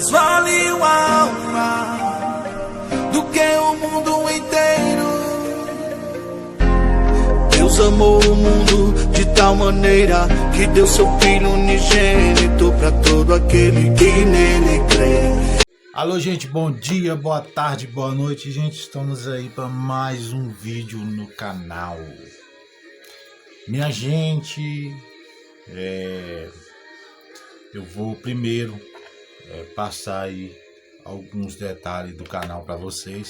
mais vale uma alma do que o mundo inteiro. Deus amou o mundo de tal maneira que deu seu Filho unigênito para todo aquele que nele crê. Alô, gente, bom dia, boa tarde, boa noite, gente. Estamos aí para mais um vídeo no canal. Minha gente, eu vou primeiro passar aí alguns detalhes do canal para vocês,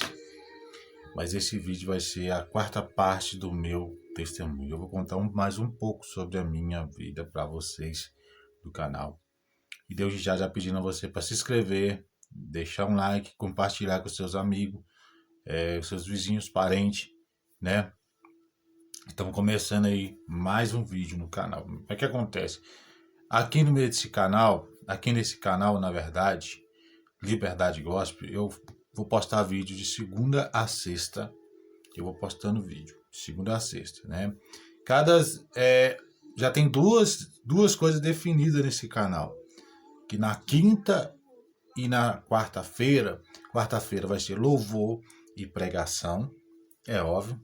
mas esse vídeo vai ser a quarta parte do meu testemunho. Eu vou contar mais um pouco sobre a minha vida para vocês do canal. E desde já pedindo a você para se inscrever, deixar um like, compartilhar com seus amigos, seus vizinhos, parentes, né? Estamos começando aí mais um vídeo no canal. O que acontece? Aqui no meio desse canal, nesse canal, na verdade, Liberdade Gospel, eu vou postar vídeo de segunda a sexta. Eu vou postando vídeo de segunda a sexta, né? Já tem duas coisas definidas nesse canal. Que na quinta e na quarta-feira vai ser louvor e pregação, é óbvio.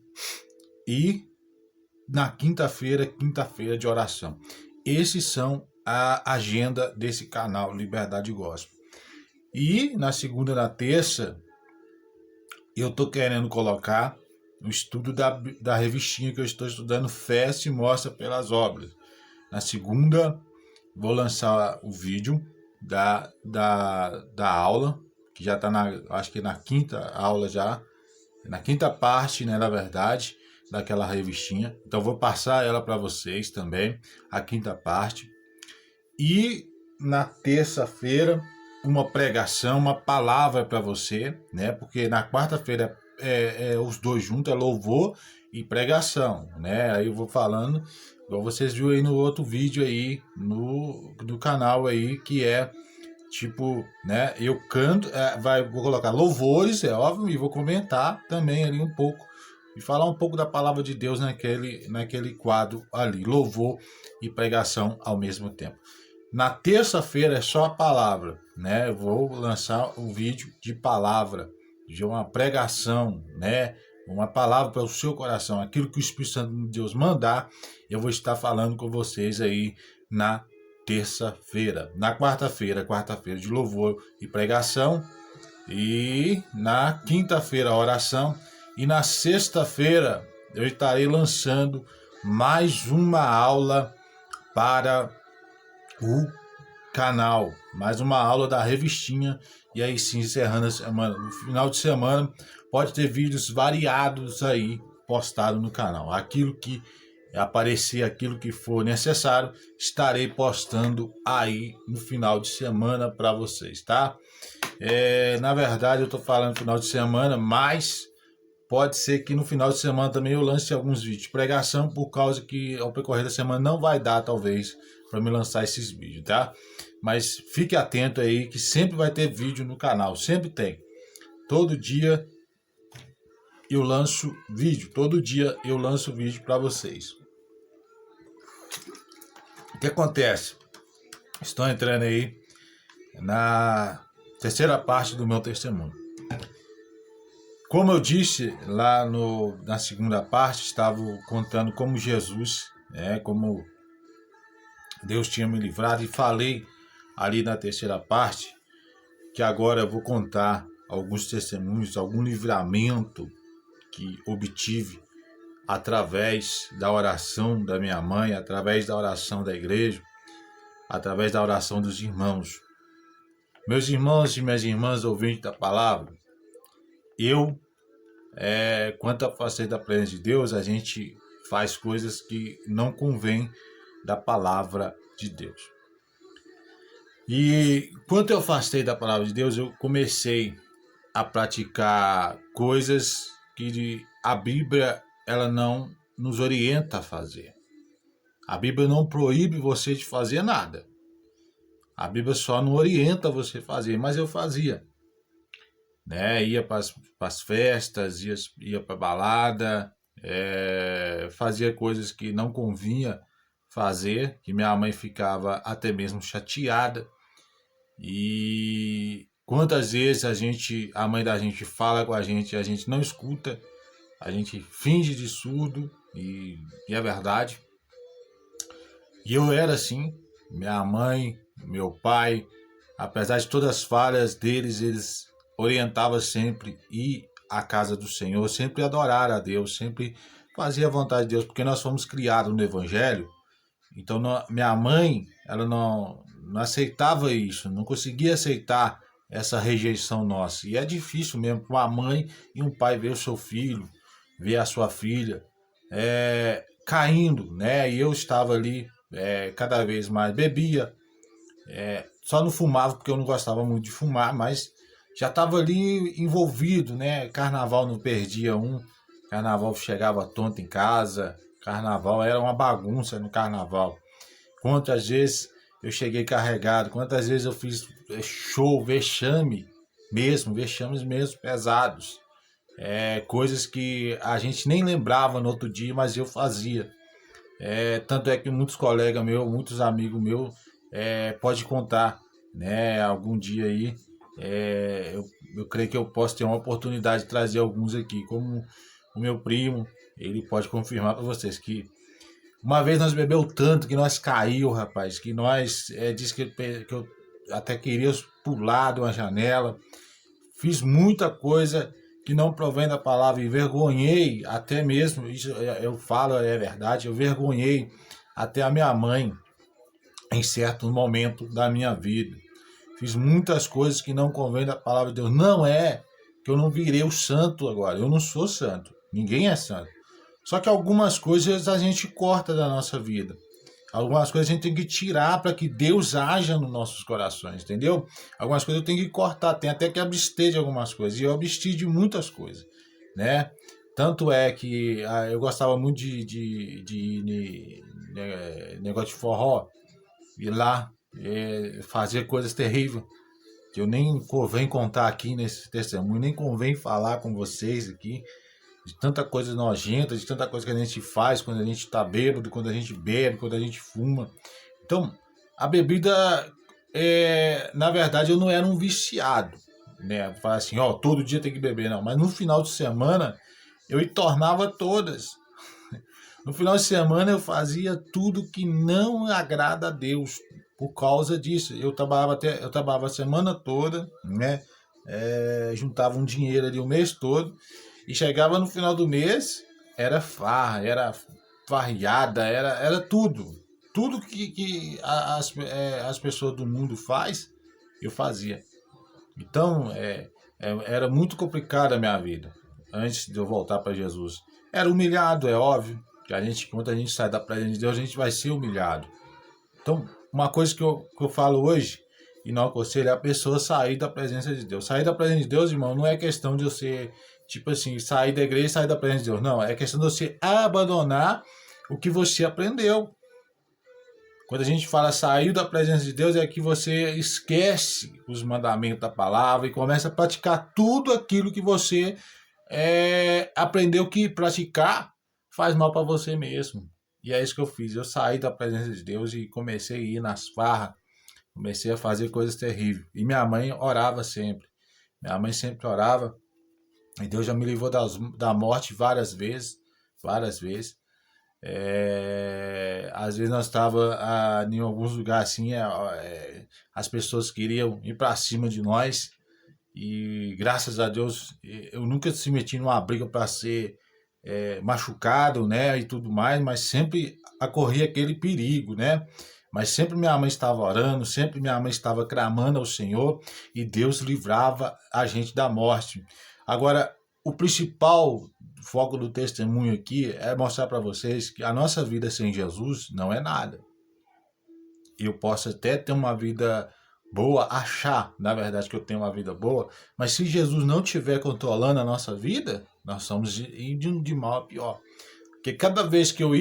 E na quinta-feira de oração. Esses são a agenda desse canal Liberdade Gospel. E na segunda e na terça, eu tô querendo colocar o estudo da revistinha que eu estou estudando, Fé se mostra pelas obras. Na segunda, vou lançar o vídeo da aula, que já está acho que na quinta aula já, na quinta parte, né, na verdade, daquela revistinha. Então vou passar ela para vocês também, a quinta parte. E na terça-feira, uma pregação, uma palavra para você, né? Porque na quarta-feira os dois juntos, é louvor e pregação, né? Aí eu vou falando, igual vocês viram aí no outro vídeo aí no canal aí, que é tipo, né? Eu canto, vou colocar louvores, é óbvio, e vou comentar também ali um pouco e falar um pouco da palavra de Deus naquele quadro ali, louvor e pregação ao mesmo tempo. Na terça-feira é só a palavra, né? Eu vou lançar um vídeo de palavra, de uma pregação, né? Uma palavra para o seu coração, aquilo que o Espírito Santo de Deus mandar, eu vou estar falando com vocês aí na terça-feira. Na quarta-feira de louvor e pregação. E na quinta-feira, oração. E na sexta-feira, eu estarei lançando mais uma aula para o canal. Mais uma aula da revistinha. E aí sim, encerrando a semana. No final de semana, pode ter vídeos variados aí postados no canal. Aquilo que aparecer, aquilo que for necessário, estarei postando aí no final de semana para vocês, tá? Na verdade, eu tô falando final de semana, mas pode ser que no final de semana também eu lance alguns vídeos de pregação, por causa que ao percorrer da semana não vai dar, talvez, para me lançar esses vídeos, tá? Mas fique atento aí que sempre vai ter vídeo no canal, sempre tem. Todo dia eu lanço vídeo, para vocês. O que acontece? Estou entrando aí na terceira parte do meu testemunho. Como eu disse lá na segunda parte, estava contando como Jesus, como Deus tinha me livrado, e falei ali na terceira parte que agora eu vou contar alguns testemunhos, algum livramento que obtive através da oração da minha mãe, através da oração da igreja, através da oração dos irmãos. Meus irmãos e minhas irmãs ouvintes da palavra, quanto afastei da presença de Deus, a gente faz coisas que não convém da palavra de Deus. E quando eu afastei da palavra de Deus, eu comecei a praticar coisas que a Bíblia ela não nos orienta a fazer. A Bíblia não proíbe você de fazer nada. A Bíblia só não orienta você a fazer, mas eu fazia. Ia para as festas, ia para balada, fazia coisas que não convinha fazer, que minha mãe ficava até mesmo chateada. E quantas vezes a mãe da gente fala com a gente não escuta, a gente finge de surdo e é verdade. E eu era assim, minha mãe, meu pai, apesar de todas as falhas deles, eles orientavam sempre ir à casa do Senhor, sempre adorar a Deus, sempre fazer a vontade de Deus, porque nós fomos criados no Evangelho. Então minha mãe, ela não aceitava isso, não conseguia aceitar essa rejeição nossa. E é difícil mesmo para uma mãe e um pai ver o seu filho, ver a sua filha caindo, né? E eu estava ali cada vez mais, bebia, só não fumava porque eu não gostava muito de fumar, mas já estava ali envolvido, né? Carnaval não perdia um, carnaval chegava tonto em casa, carnaval era uma bagunça no carnaval. Quantas vezes eu cheguei carregado, quantas vezes eu fiz show, vexames mesmo pesados. Coisas que a gente nem lembrava no outro dia, mas eu fazia. Tanto é que muitos colegas meus, muitos amigos meus, pode contar, né? Algum dia aí, eu creio que eu posso ter uma oportunidade de trazer alguns aqui, como o meu primo, ele pode confirmar para vocês que uma vez nós bebeu tanto que nós caiu, rapaz, que nós disse que eu até queria pular de uma janela, fiz muita coisa que não provém da palavra, envergonhei até mesmo, isso eu falo, é verdade, eu vergonhei até a minha mãe em certo momento da minha vida. Fiz muitas coisas que não convém da palavra de Deus. Não é que eu não virei o santo agora, eu não sou santo, ninguém é santo. Só que algumas coisas a gente corta da nossa vida. Algumas coisas a gente tem que tirar para que Deus haja nos nossos corações, entendeu? Algumas coisas eu tenho que cortar, tem até que abster de algumas coisas. E eu absti de muitas coisas, né? Tanto é que eu gostava muito de negócio de forró, ir lá fazer coisas terríveis, que eu nem convém contar aqui nesse testemunho, nem convém falar com vocês aqui, de tanta coisa nojenta, de tanta coisa que a gente faz quando a gente está bêbado, quando a gente bebe, quando a gente fuma. Então, a bebida, na verdade, eu não era um viciado, né? Falar assim, ó, todo dia tem que beber, não. Mas no final de semana, eu tornava todas. No final de semana, eu fazia tudo que não agrada a Deus. Por causa disso, eu trabalhava a semana toda, né? Juntava um dinheiro ali o mês todo. E chegava no final do mês, era farra, era farriada, era tudo. Tudo que as pessoas do mundo faz, eu fazia. Então, era muito complicada a minha vida, antes de eu voltar para Jesus. Era humilhado, é óbvio, que quando a gente sai da presença de Deus, a gente vai ser humilhado. Então, uma coisa que eu falo hoje, e não aconselho, é a pessoa sair da presença de Deus. Sair da presença de Deus, irmão, não é questão de você, tipo assim, sair da igreja e sair da presença de Deus. Não, é questão de você abandonar o que você aprendeu. Quando a gente fala sair da presença de Deus, é que você esquece os mandamentos da palavra e começa a praticar tudo aquilo que você aprendeu que praticar faz mal para você mesmo. E é isso que eu fiz. Eu saí da presença de Deus e comecei a ir nas farras, comecei a fazer coisas terríveis. E minha mãe orava sempre. Minha mãe sempre orava. E Deus já me livrou da morte várias vezes. Várias vezes. Às vezes nós estávamos em alguns lugares assim, as pessoas queriam ir para cima de nós. E graças a Deus eu nunca se meti numa briga para ser machucado, né, e tudo mais, mas sempre ocorria aquele perigo, né? Mas sempre minha mãe estava orando, sempre minha mãe estava clamando ao Senhor e Deus livrava a gente da morte. Agora, o principal foco do testemunho aqui é mostrar para vocês que a nossa vida sem Jesus não é nada. Eu posso até ter uma vida boa, achar, na verdade, que eu tenho uma vida boa, mas se Jesus não estiver controlando a nossa vida, nós estamos indo de mal a pior. Porque cada vez que eu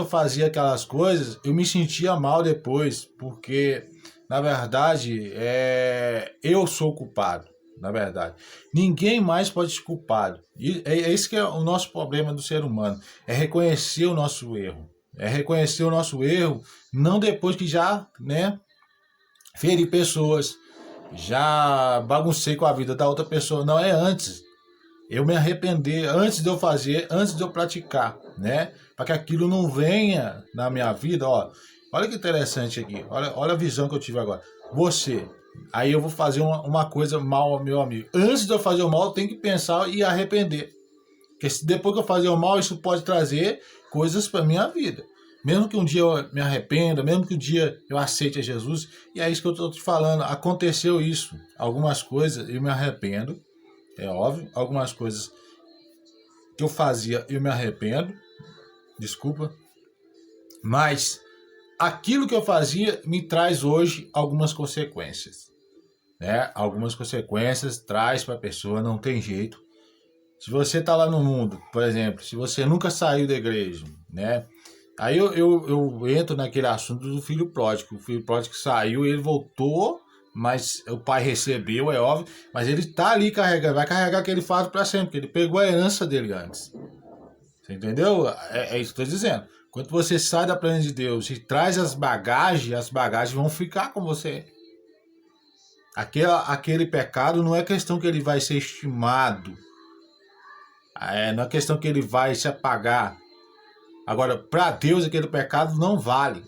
fazia aquelas coisas, eu me sentia mal depois, porque, na verdade, eu sou culpado, na verdade. Ninguém mais pode ser culpado. E é isso que é o nosso problema do ser humano, é reconhecer o nosso erro. É reconhecer o nosso erro, não depois que já, né, feri pessoas, já baguncei com a vida da outra pessoa. Não, é antes. Eu me arrepender, antes de eu fazer, antes de eu praticar, né? Para que aquilo não venha na minha vida, ó. Olha que interessante aqui, olha a visão que eu tive agora. Você, aí eu vou fazer uma coisa mal ao meu amigo. Antes de eu fazer o mal, eu tenho que pensar e arrepender. Porque depois que eu fazer o mal, isso pode trazer coisas para minha vida. Mesmo que um dia eu me arrependa, mesmo que um dia eu aceite a Jesus, e é isso que eu estou te falando, aconteceu isso. Algumas coisas eu me arrependo, é óbvio, algumas coisas que eu fazia eu me arrependo, desculpa, mas aquilo que eu fazia me traz hoje algumas consequências, né? Algumas consequências traz para a pessoa, não tem jeito. Se você está lá no mundo, por exemplo, se você nunca saiu da igreja, né? Aí eu entro naquele assunto do filho pródigo. O filho pródigo saiu, ele voltou, mas o pai recebeu, é óbvio, mas ele está ali carregando, vai carregar aquele fardo para sempre, porque ele pegou a herança dele antes. Você entendeu? É isso que eu estou dizendo. Quando você sai da presença de Deus e traz as bagagens vão ficar com você. Aquele pecado não é questão que ele vai ser estimado. Não é questão que ele vai se apagar. Agora, para Deus, aquele pecado não vale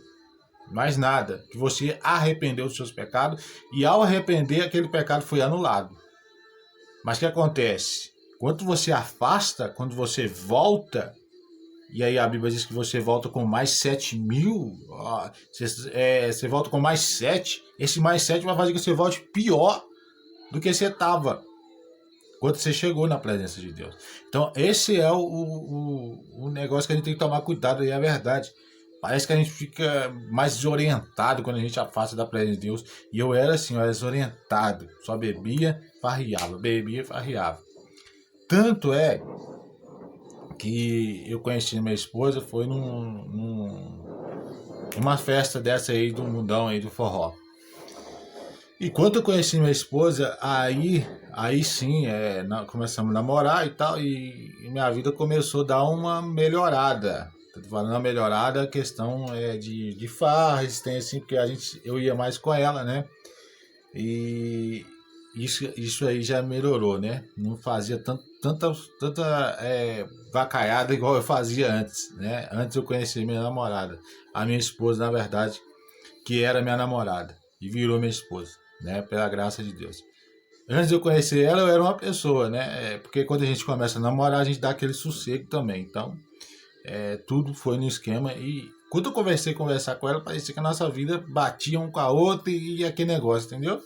mais nada. Que você arrependeu dos seus pecados e ao arrepender, aquele pecado foi anulado. Mas o que acontece? Quando você afasta, quando você volta, e aí a Bíblia diz que você volta com mais 7.000, você volta com mais 7, esse mais 7 vai fazer que você volte pior do que você estava quando você chegou na presença de Deus. Então, esse é o negócio que a gente tem que tomar cuidado, e é a verdade. Parece que a gente fica mais desorientado quando a gente afasta da presença de Deus. E eu era assim, eu era desorientado. Só bebia, farriava. Tanto é que eu conheci minha esposa, foi numa festa dessa aí do mundão aí do forró. E quando eu conheci minha esposa, aí sim, começamos a namorar e tal, e minha vida começou a dar uma melhorada. Tô falando uma melhorada, a questão de farras, tem assim, porque eu ia mais com ela, né? E isso aí já melhorou, né? Não fazia tanta vacaiada igual eu fazia antes, né? Antes eu conheci minha namorada. A minha esposa, na verdade, que era minha namorada e virou minha esposa, né? Pela graça de Deus. Antes de eu conhecer ela, eu era uma pessoa, né? Porque quando a gente começa a namorar, a gente dá aquele sossego também. Então, tudo foi no esquema. E quando eu conversar com ela, parecia que a nossa vida batia um com a outra e aquele negócio, entendeu?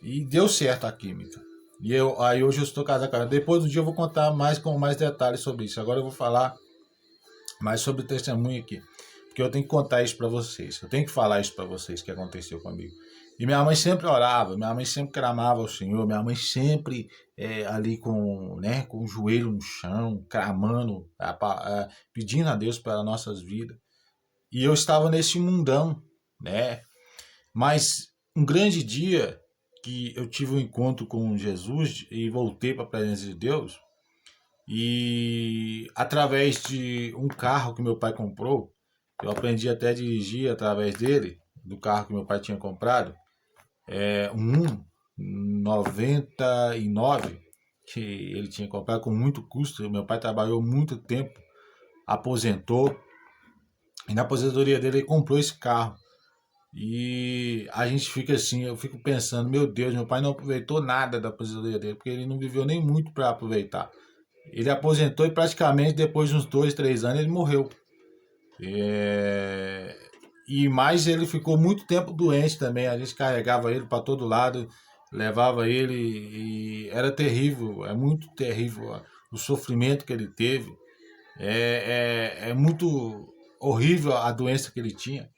E deu certo a química. E aí hoje eu estou casado com ela. Depois do dia eu vou contar com mais detalhes sobre isso. Agora eu vou falar mais sobre o testemunho aqui. Porque eu tenho que contar isso para vocês. Eu tenho que falar isso para vocês que aconteceu comigo. E minha mãe sempre orava, minha mãe sempre clamava ao Senhor, minha mãe sempre ali com o joelho no chão, clamando, pedindo a Deus para nossas vidas. E eu estava nesse mundão, né? Mas um grande dia que eu tive um encontro com Jesus e voltei para a presença de Deus, e através de um carro que meu pai comprou, eu aprendi até a dirigir através dele, do carro que meu pai tinha comprado, um 99 que ele tinha comprado com muito custo. Meu pai trabalhou muito tempo, aposentou, e na aposentadoria dele ele comprou esse carro. E a gente fica assim, eu fico pensando, meu Deus, meu pai não aproveitou nada da aposentadoria dele, porque ele não viveu nem muito para aproveitar. Ele aposentou e praticamente depois de uns 2, 3 anos ele morreu. E mais ele ficou muito tempo doente também. A gente carregava ele para todo lado, levava ele e era terrível, é muito terrível o sofrimento que ele teve. É muito horrível a doença que ele tinha.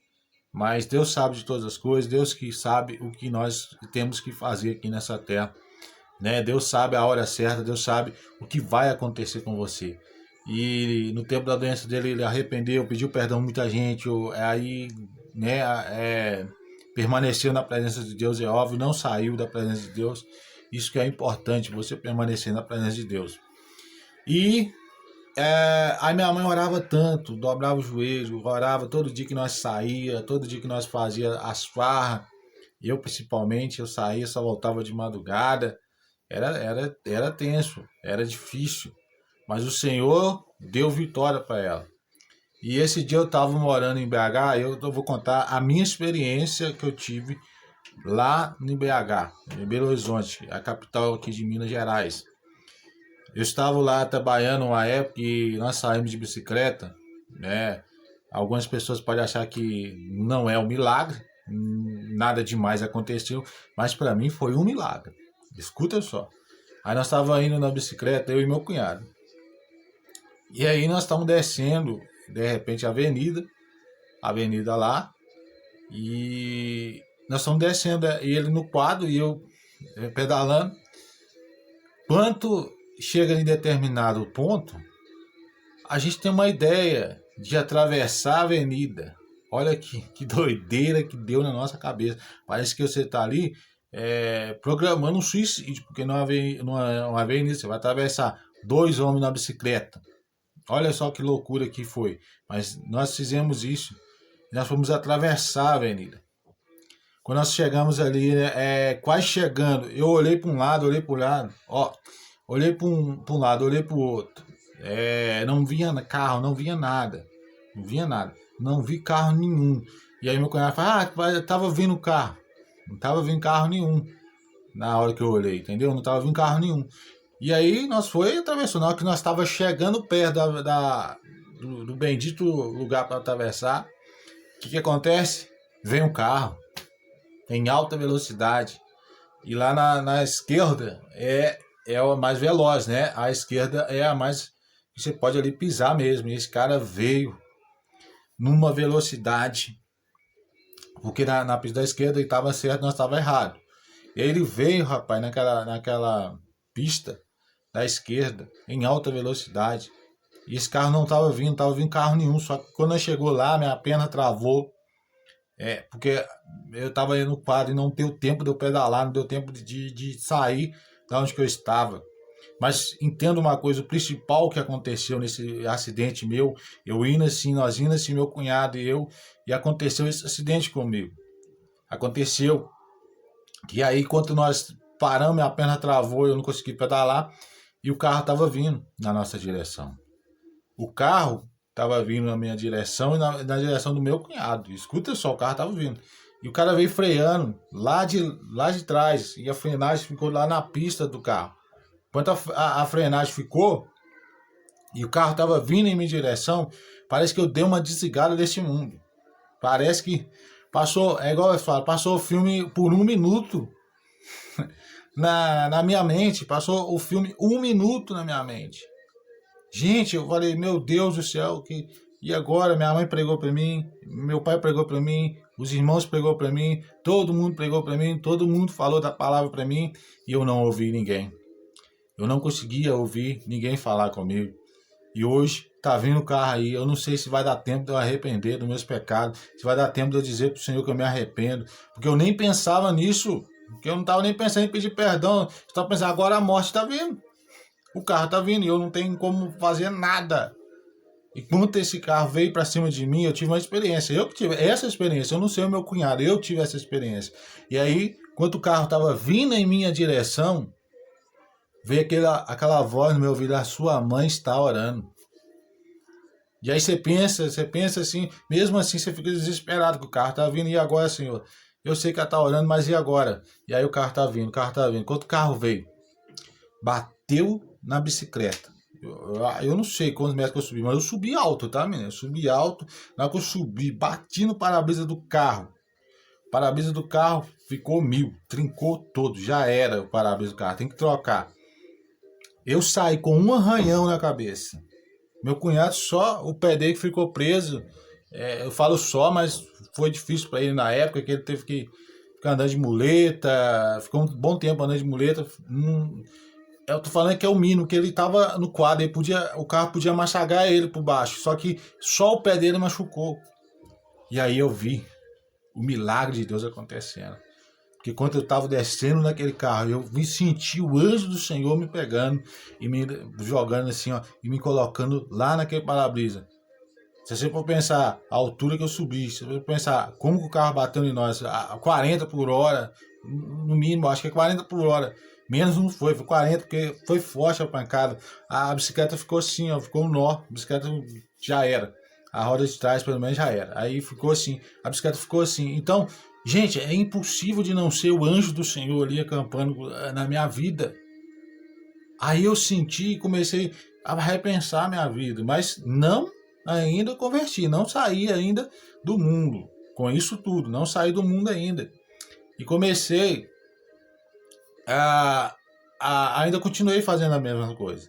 Mas Deus sabe de todas as coisas, Deus que sabe o que nós temos que fazer aqui nessa terra, né? Deus sabe a hora certa, Deus sabe o que vai acontecer com você. E no tempo da doença dele, ele arrependeu, pediu perdão a muita gente, aí, né, permaneceu na presença de Deus, é óbvio, não saiu da presença de Deus. Isso que é importante, você permanecer na presença de Deus. E aí minha mãe orava tanto, dobrava o joelho, orava todo dia que nós saía, todo dia que nós fazia as farras. Eu, principalmente, eu saía, só voltava de madrugada. Era tenso, era difícil. Mas o Senhor deu vitória para ela. E esse dia eu estava morando em BH, eu vou contar a minha experiência que eu tive lá em BH, em Belo Horizonte, a capital aqui de Minas Gerais. Eu estava lá trabalhando uma época e nós saímos de bicicleta, né? Algumas pessoas podem achar que não é um milagre, nada demais aconteceu, mas para mim foi um milagre. Escuta só. Aí nós estávamos indo na bicicleta, eu e meu cunhado. E aí nós estamos descendo, de repente, a avenida lá, e nós estamos descendo, ele no quadro e eu pedalando. Quando chega em determinado ponto, a gente tem uma ideia de atravessar a avenida. Olha que doideira que deu na nossa cabeça. Parece que você está ali programando um suicídio, porque não é uma avenida, você vai atravessar dois homens na bicicleta. Olha só que loucura que foi. Mas nós fizemos isso. Nós fomos atravessar a avenida. Quando nós chegamos ali, quase chegando, eu olhei para um lado, olhei para o lado, ó, olhei para um lado, olhei para o outro. Não via carro, não via nada. Não via nada. Não vi carro nenhum. E aí meu cunhado falou, tava vindo carro. Não tava vindo carro nenhum. Na hora que eu olhei, entendeu? Não tava vindo carro nenhum. E aí nós foi atravessando. Na hora que nós estava chegando perto do bendito lugar para atravessar, o que acontece? Vem um carro em alta velocidade. E lá na esquerda é a mais veloz, né? A esquerda é a mais que você pode ali pisar mesmo. E esse cara veio numa velocidade, porque na pista da esquerda ele estava certo, nós estava errado. E aí ele veio, rapaz, naquela pista da esquerda, em alta velocidade. E esse carro não estava vindo carro nenhum. Só que quando chegou lá, minha perna travou. Porque eu estava aí no quadro e não deu tempo de eu pedalar, não deu tempo de sair da onde que eu estava. Mas entendo uma coisa, o principal que aconteceu nesse acidente meu, nós indo assim, meu cunhado e eu, e aconteceu esse acidente comigo. Aconteceu. E aí, quando nós paramos, minha perna travou, eu não consegui pedalar, e o carro estava vindo na nossa direção. O carro estava vindo na minha direção e na direção do meu cunhado. Escuta só, o carro estava vindo. E o cara veio freando lá de trás, e a frenagem ficou lá na pista do carro. Quando a frenagem ficou e o carro estava vindo em minha direção, parece que eu dei uma desligada desse mundo. Parece que passou, igual eu falo, passou o filme por 1 minuto na minha mente. Passou o filme 1 minuto na minha mente. Gente, eu falei, meu Deus do céu, e agora? Minha mãe pregou para mim, meu pai pregou para mim, os irmãos pregou para mim, todo mundo pregou para mim, todo mundo falou da palavra para mim, e eu não ouvi ninguém. Eu não conseguia ouvir ninguém falar comigo. E hoje tá vindo o carro aí. Eu não sei se vai dar tempo de eu arrepender dos meus pecados. Se vai dar tempo de eu dizer pro Senhor que eu me arrependo. Porque eu nem pensava nisso. Porque eu não tava nem pensando em pedir perdão. Eu estava pensando, agora a morte tá vindo. O carro tá vindo e eu não tenho como fazer nada. E quando esse carro veio para cima de mim, eu tive uma experiência. Eu que tive essa experiência. Eu não sei o meu cunhado. Eu tive essa experiência. E aí, quando o carro tava vindo em minha direção, veio aquela voz no meu ouvido, a sua mãe está orando. E aí você pensa assim, mesmo assim você fica desesperado que o carro está vindo, e agora, Senhor? Eu sei que ela está orando, mas e agora? E aí o carro está vindo. Quando o carro veio, bateu na bicicleta. Eu não sei quantos metros que eu subi, mas eu subi alto, tá, menino? Eu subi alto. Na hora que eu subi, bati no para-brisa do carro. O para-brisa do carro ficou 1000, trincou todo, já era o para-brisa do carro, tem que trocar. Eu saí com um arranhão na cabeça. Meu cunhado só, o pé dele que ficou preso. Eu falo só, mas foi difícil para ele na época, que ele teve que ficar andando de muleta. Ficou um bom tempo andando de muleta. Eu tô falando que é o mínimo, que ele tava no quadro. O carro podia machagar ele por baixo. Só que só o pé dele machucou. E aí eu vi o milagre de Deus acontecendo. Porque quando eu estava descendo naquele carro, eu me senti o anjo do Senhor me pegando e me jogando assim, ó, e me colocando lá naquele para-brisa. Se você for pensar a altura que eu subi, se você for pensar como que o carro bateu em nós, a 40 por hora, no mínimo, acho que é 40 por hora. Menos não foi 40, porque foi forte a pancada. A bicicleta ficou assim, ó, ficou um nó. A bicicleta já era. A roda de trás, pelo menos, já era. Aí ficou assim, a bicicleta ficou assim. Então, gente, é impossível de não ser o anjo do Senhor ali acampando na minha vida. Aí eu senti e comecei a repensar a minha vida, mas não ainda converti, não saí ainda do mundo. Com isso tudo, não saí do mundo ainda. E comecei ainda continuei fazendo a mesma coisa.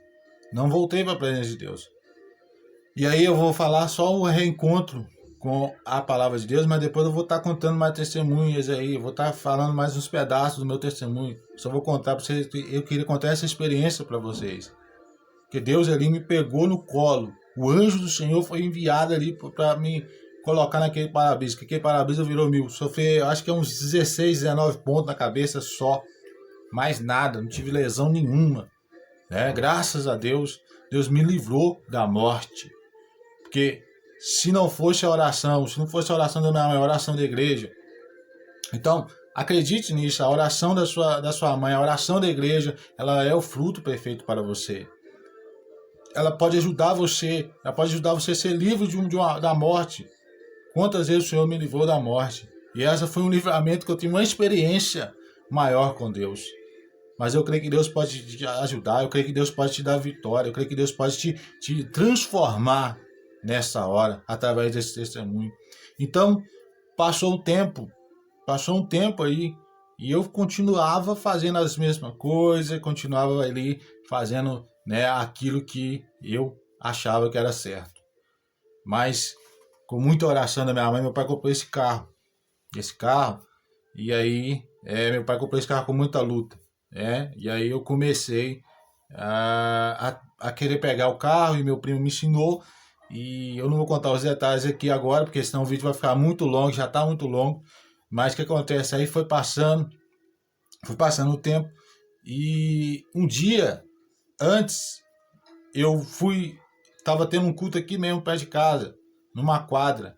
Não voltei para a presença de Deus. E aí eu vou falar só o reencontro com a palavra de Deus, mas depois eu vou estar contando mais testemunhas aí, vou estar falando mais uns pedaços do meu testemunho. Só vou contar para vocês, eu queria contar essa experiência para vocês. Que Deus ali me pegou no colo. O anjo do Senhor foi enviado ali para me colocar naquele para-brisa, que aquele para-brisa virou 1000. Sofri, acho que é uns 16, 19 pontos na cabeça só. Mais nada, não tive lesão nenhuma. Né? Graças a Deus, Deus me livrou da morte. Porque se não fosse a oração, se não fosse a oração da minha mãe, a oração da igreja. Então, acredite nisso, a oração da sua mãe, a oração da igreja, ela é o fruto perfeito para você. Ela pode ajudar você, a ser livre da morte. Quantas vezes o Senhor me livrou da morte? E essa foi um livramento que eu tive, uma experiência maior com Deus. Mas eu creio que Deus pode te ajudar, eu creio que Deus pode te dar vitória, eu creio que Deus pode te transformar nessa hora, através desse testemunho. Então, passou um tempo aí, e eu continuava fazendo as mesmas coisas, continuava ali fazendo, né, aquilo que eu achava que era certo. Mas, com muita oração da minha mãe, meu pai comprou esse carro, e aí, meu pai comprou esse carro com muita luta. E aí eu comecei a querer pegar o carro, e meu primo me ensinou, e eu não vou contar os detalhes aqui agora, porque senão o vídeo vai ficar muito longo, já está muito longo. Mas o que acontece? Aí foi passando o tempo, e um dia antes estava tendo um culto aqui mesmo perto de casa, numa quadra.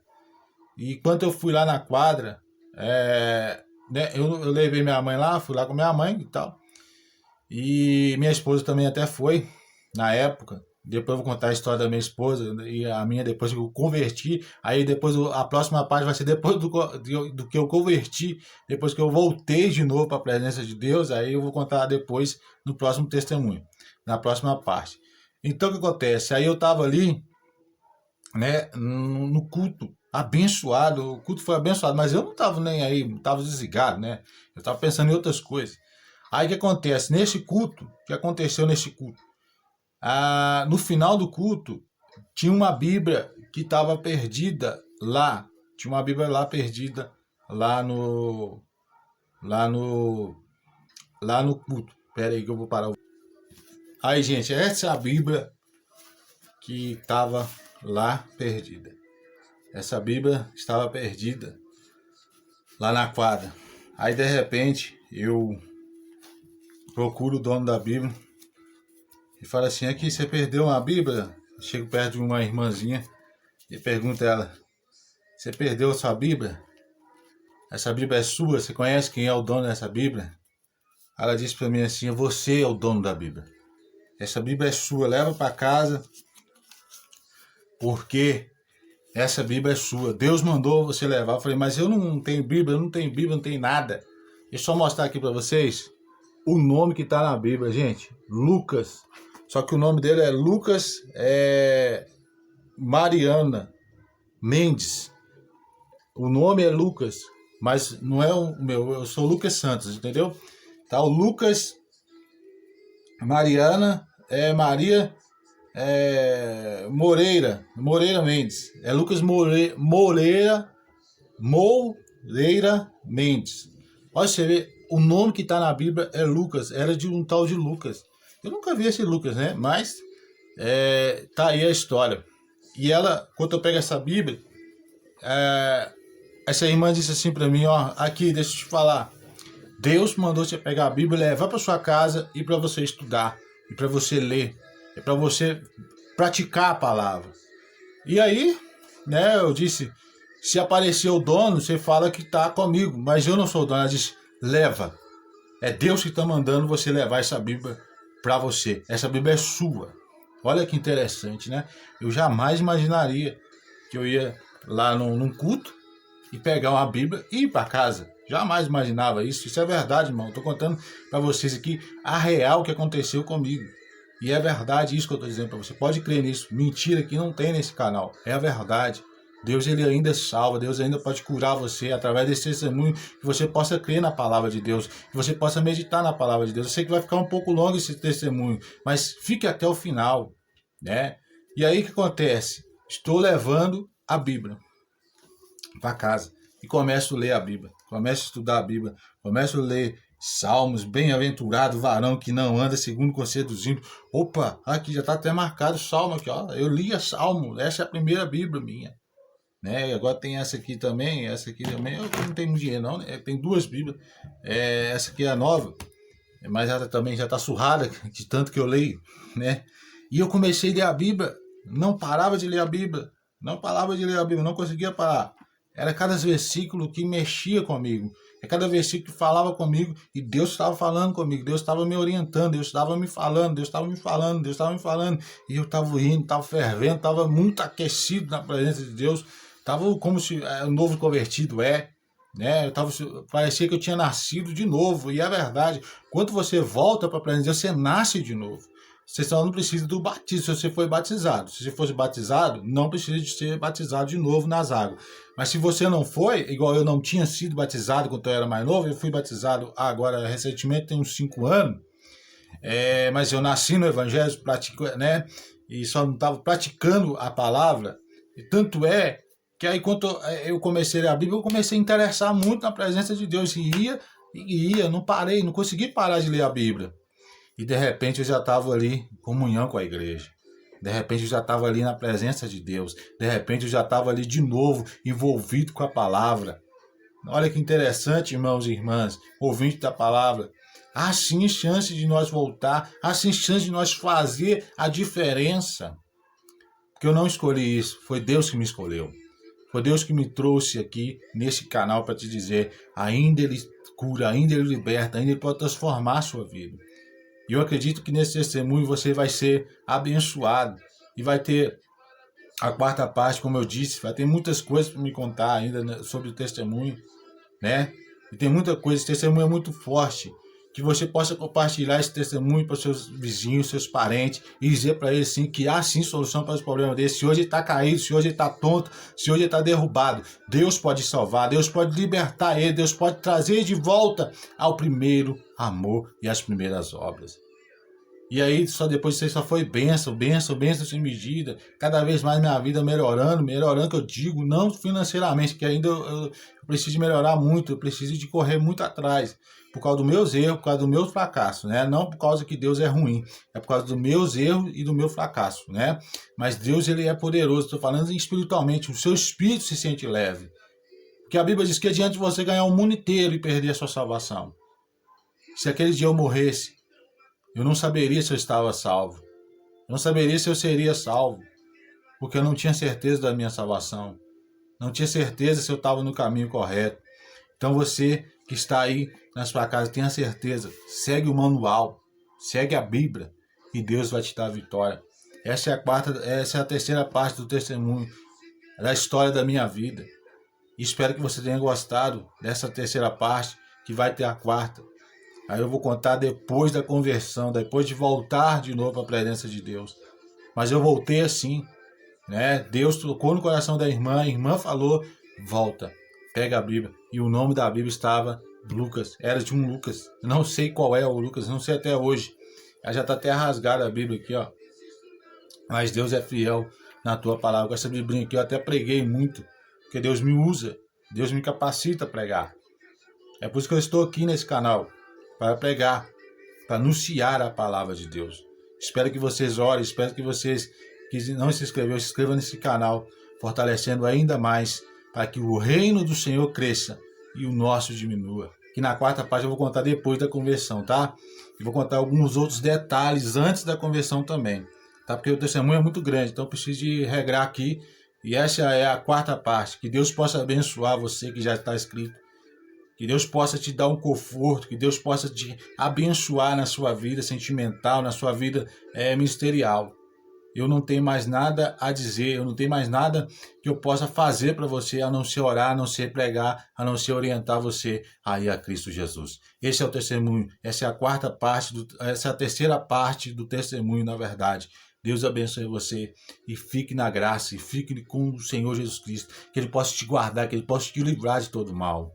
E enquanto eu fui lá na quadra, né, eu levei minha mãe lá, fui lá com minha mãe e tal. E minha esposa também até foi, na época. Depois eu vou contar a história da minha esposa e a minha depois que eu converti. Aí depois a próxima parte vai ser depois do que eu converti, depois que eu voltei de novo para a presença de Deus. Aí eu vou contar depois no próximo testemunho, na próxima parte. Então o que acontece? Aí eu estava ali, né, no culto, abençoado, o culto foi abençoado, mas eu não estava nem aí, estava desligado, né? Eu estava pensando em outras coisas. Aí o que acontece? Nesse culto, o que aconteceu nesse culto? No final do culto, tinha uma Bíblia que estava perdida lá. Tinha uma Bíblia lá perdida lá no culto. Pera aí que eu vou parar. Aí, gente, essa é a Bíblia que estava lá perdida. Essa Bíblia estava perdida lá na quadra. Aí, de repente, eu procuro o dono da Bíblia e falo assim: aqui, você perdeu uma Bíblia? Eu chego perto de uma irmãzinha e pergunto a ela: você perdeu a sua Bíblia? Essa Bíblia é sua? Você conhece quem é o dono dessa Bíblia? Ela disse para mim assim: você é o dono da Bíblia. Essa Bíblia é sua, leva para casa, porque essa Bíblia é sua. Deus mandou você levar. Eu falei: mas eu não tenho Bíblia, não tenho nada. Deixa eu só mostrar aqui para vocês o nome que está na Bíblia, gente. Lucas. Só que o nome dele é Lucas Mariana Mendes. O nome é Lucas, mas não é o meu. Eu sou Lucas Santos, entendeu? Tá, o Lucas Mariana Maria Moreira Mendes. É Lucas Moreira Mendes. Olha, você vê, o nome que está na Bíblia é Lucas. Era de um tal de Lucas. Eu nunca vi esse Lucas, né? Mas tá aí a história. E ela, quando eu pego essa Bíblia, essa irmã disse assim para mim: ó, aqui, deixa eu te falar. Deus mandou você pegar a Bíblia e levar para sua casa e para você estudar, e para você ler, e para você praticar a palavra. E aí, né? Eu disse, se aparecer o dono, você fala que está comigo, mas eu não sou o dono. Ela disse, leva. É Deus que está mandando você levar essa Bíblia para você. Essa Bíblia é sua. Olha que interessante, né? Eu jamais imaginaria que eu ia lá num culto e pegar uma Bíblia e ir para casa. Jamais imaginava isso. Isso é verdade, irmão. Estou contando para vocês aqui a real que aconteceu comigo. E é verdade isso que eu estou dizendo para você. Pode crer nisso. Mentira que não tem nesse canal. É a verdade. Deus, ele ainda salva. Deus ainda pode curar você através desse testemunho. Que você possa crer na palavra de Deus. Que você possa meditar na palavra de Deus. Eu sei que vai ficar um pouco longo esse testemunho. Mas fique até o final, né? E aí o que acontece? Estou levando a Bíblia para casa e começo a ler a Bíblia, começo a estudar a Bíblia, começo a ler Salmos, bem-aventurado o varão que não anda segundo o conselho dos ímpios. Opa, aqui já está até marcado o Salmo aqui, ó. Eu li a Salmo, essa é a primeira Bíblia minha, né? E agora tem essa aqui também, eu não tenho muito dinheiro não, né? Tem duas Bíblias, essa aqui é a nova, mas ela também já está surrada de tanto que eu leio, né? E eu comecei a ler a Bíblia, não parava de ler a Bíblia, não conseguia parar. Era cada versículo que mexia comigo. É cada versículo que falava comigo. E Deus estava falando comigo. Deus estava me orientando. Deus estava me falando. Deus estava me falando. Deus estava me falando. E eu estava rindo, estava fervendo, estava muito aquecido na presença de Deus. Estava como se um novo convertido né? Parecia que eu tinha nascido de novo. E é verdade. Quando você volta para a presença de Deus, você nasce de novo. Você só não precisa do batismo se você foi batizado. Se você fosse batizado, não precisa de ser batizado de novo nas águas. Mas se você não foi, igual eu não tinha sido batizado quando eu era mais novo, eu fui batizado agora recentemente, tem uns 5 anos, mas eu nasci no Evangelho, né? E só não estava praticando a palavra. E tanto é que aí quando eu comecei a ler a Bíblia, eu comecei a interessar muito na presença de Deus. E ia, não parei, não consegui parar de ler a Bíblia. E de repente eu já estava ali em comunhão com a igreja. De repente eu já estava ali na presença de Deus. De repente eu já estava ali de novo envolvido com a palavra. Olha que interessante, irmãos e irmãs, ouvinte da palavra. Há sim chance de nós voltar. Há sim chance de nós fazer a diferença. Porque eu não escolhi isso. Foi Deus que me escolheu. Foi Deus que me trouxe aqui nesse canal para te dizer, ainda Ele cura, ainda Ele liberta, ainda Ele pode transformar a sua vida. E eu acredito que nesse testemunho você vai ser abençoado. E vai ter a quarta parte, como eu disse, vai ter muitas coisas para me contar ainda sobre o testemunho, né? E tem muita coisa, esse testemunho é muito forte. Que você possa compartilhar esse testemunho para seus vizinhos, seus parentes, e dizer para eles sim que há sim solução para os problemas deles. Se hoje ele está caído, se hoje ele está tonto, se hoje ele está derrubado, Deus pode salvar, Deus pode libertar ele, Deus pode trazer de volta ao primeiro amor e às primeiras obras. E aí, só depois você só foi bênção sem medida. Cada vez mais minha vida melhorando, que eu digo, não financeiramente, que ainda eu preciso melhorar muito, eu preciso de correr muito atrás, por causa dos meus erros, por causa do meu fracasso, né? Não por causa que Deus é ruim, é por causa dos meus erros e do meu fracasso, né? Mas Deus, ele é poderoso, estou falando espiritualmente, o seu espírito se sente leve. Porque a Bíblia diz que adianta de você ganhar o mundo inteiro e perder a sua salvação. Se aquele dia eu morresse, eu não saberia se eu estava salvo. Eu não saberia se eu seria salvo. Porque eu não tinha certeza da minha salvação. Não tinha certeza se eu estava no caminho correto. Então você que está aí na sua casa, tenha certeza. Segue o manual. Segue a Bíblia. E Deus vai te dar a vitória. Essa é a terceira parte do testemunho. Da história da minha vida. E espero que você tenha gostado dessa terceira parte. Que vai ter a quarta. Aí eu vou contar depois da conversão, depois de voltar de novo para a presença de Deus. Mas eu voltei assim, né? Deus tocou no coração da irmã, a irmã falou, volta, pega a Bíblia. E o nome da Bíblia estava Lucas, era de um Lucas. Eu não sei qual é o Lucas, não sei até hoje. Ela já está até rasgada a Bíblia aqui, ó. Mas Deus é fiel na tua palavra. Com essa Bíblia aqui eu até preguei muito, porque Deus me usa, Deus me capacita a pregar. É por isso que eu estou aqui nesse canal. Para pregar, para anunciar a palavra de Deus. Espero que vocês orem, espero que vocês que não se inscrevam nesse canal, fortalecendo ainda mais, para que o reino do Senhor cresça e o nosso diminua. Que na quarta parte eu vou contar depois da conversão, tá? E vou contar alguns outros detalhes antes da conversão também, tá? Porque o testemunho é muito grande, então eu preciso de regrar aqui E essa é a quarta parte. Que Deus possa abençoar você que já está escrito. Que Deus possa te dar um conforto, que Deus possa te abençoar na sua vida sentimental, na sua vida ministerial. Eu não tenho mais nada a dizer, eu não tenho mais nada que eu possa fazer para você, a não ser orar, a não ser pregar, a não ser orientar você aí a Cristo Jesus. Esse é o testemunho, essa é a quarta parte, essa é a terceira parte do testemunho, na verdade. Deus abençoe você e fique na graça, e fique com o Senhor Jesus Cristo, que Ele possa te guardar, que Ele possa te livrar de todo mal.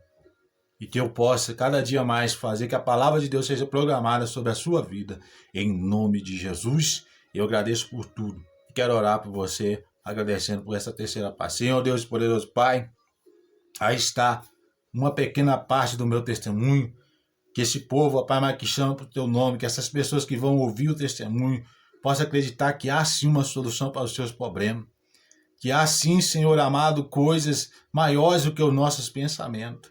E que eu possa cada dia mais fazer que a palavra de Deus seja programada sobre a sua vida. Em nome de Jesus, eu agradeço por tudo. E quero orar por você, agradecendo por essa terceira parte. Senhor Deus poderoso Pai, aí está uma pequena parte do meu testemunho. Que esse povo, ó Pai, que chama para o teu nome, que essas pessoas que vão ouvir o testemunho possam acreditar que há sim uma solução para os seus problemas. Que há sim, Senhor amado, coisas maiores do que os nossos pensamentos.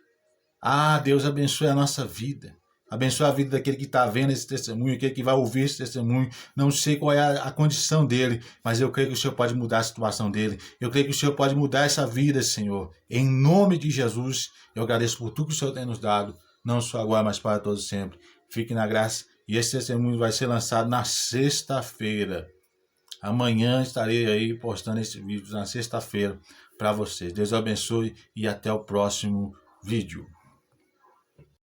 Deus abençoe a nossa vida. Abençoe a vida daquele que está vendo esse testemunho, aquele que vai ouvir esse testemunho. Não sei qual é a condição dele, mas eu creio que o Senhor pode mudar a situação dele. Eu creio que o Senhor pode mudar essa vida, Senhor. Em nome de Jesus, eu agradeço por tudo que o Senhor tem nos dado, não só agora, mas para todos sempre. Fique na graça. E esse testemunho vai ser lançado na sexta-feira. Amanhã estarei aí postando esse vídeo na sexta-feira para vocês. Deus abençoe e até o próximo vídeo.